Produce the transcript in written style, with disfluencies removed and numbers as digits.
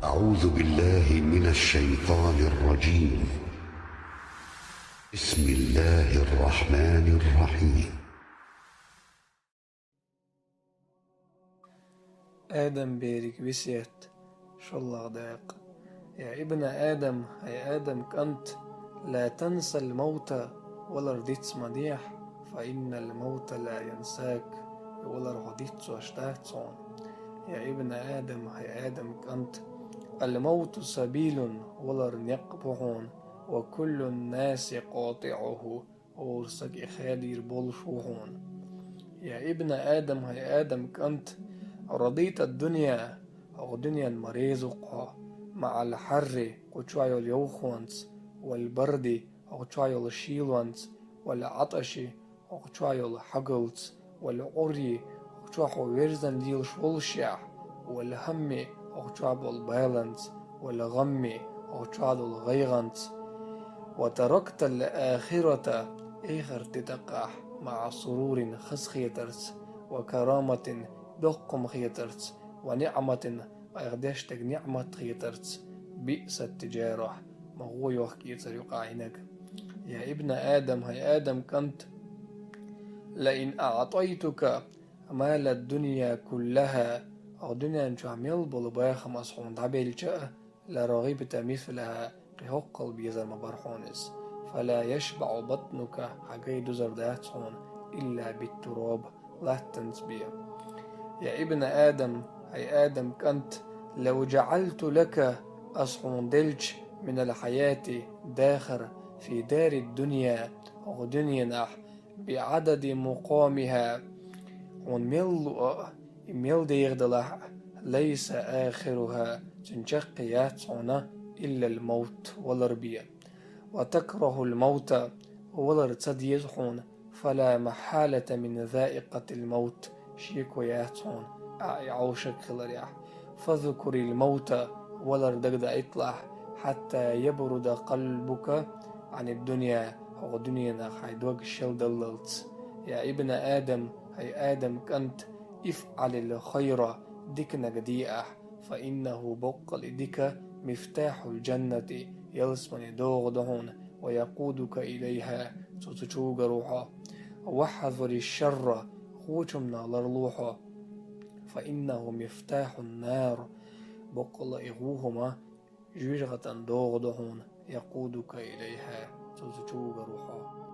أعوذ بالله من الشيطان الرجيم. بسم الله الرحمن الرحيم. آدم بيرك بسيت شو داق يا ابن آدم، هي آدم كنت لا تنسى الموت ولا رضيت مديح، فإن الموت لا ينساك ولا رضيت واشتهت صون. يا ابن آدم، هي آدم كنت الموت سبيل ولا يقبعون، وكل الناس قاطعه ورسك خادر بولشوهون. يا ابن آدم، هي آدم كنت رضيت الدنيا أو دنيا مريزقها مع الحر قشعي اليوخونس، والبرد قشعي الشيلونس، والعطش قشعي الحقلس، والعري قشعي ويرزن ديل شولشيح، والهم قشعي البالانس، والغم قشعي الغيغنس. وتركت الآخرة إخر تتقح مع سرور خسخيترس، وكرامة دقم خيترس، ونعمة أغدشتك نعمة خيترس. بئس التجارة مغو يحكي يقعينك. يا ابن آدم، هي آدم كنت لئن أعطيتك مال الدنيا كلها، أو دنيا نشعمل بلباخ مصحون دعبيل شاء لرغبت مثلها قهق البيزر مبرحونس، فلا يشبع بطنك حقي دزر داتون إلا بالتراب لا تنسبيا. يا ابن آدم، هي آدم كنت لو جعلت لك أصحون دلج من الحياة داخر في دار الدنيا أو دنيا بعدد مقامها ونميل ديغدلها ليس آخرها تنشقيات إلا الموت والربيع. وتكره الموت ولرتد يزحون، فلا محالة من ذائقة الموت شيكو ياتون عوشك خلريح. فاذكر الموت ولردقد اطلع حتى يبرد قلبك عن الدنيا أو دنيا حيدوق الشل دللت. يا ابن آدم، هي آدم كنت افعل الخير ديكنا قديئة، فإنه بق لديك مفتاح الجنة يلسمن دوغ دهون ويقودك إليها تتشوق روحا. واحذر الشر خوشمنا لرلوحا، فإنه مفتاح النار بقل إغوهما جوجغة دوغ دهون يقودك إليها تتشوق روحا.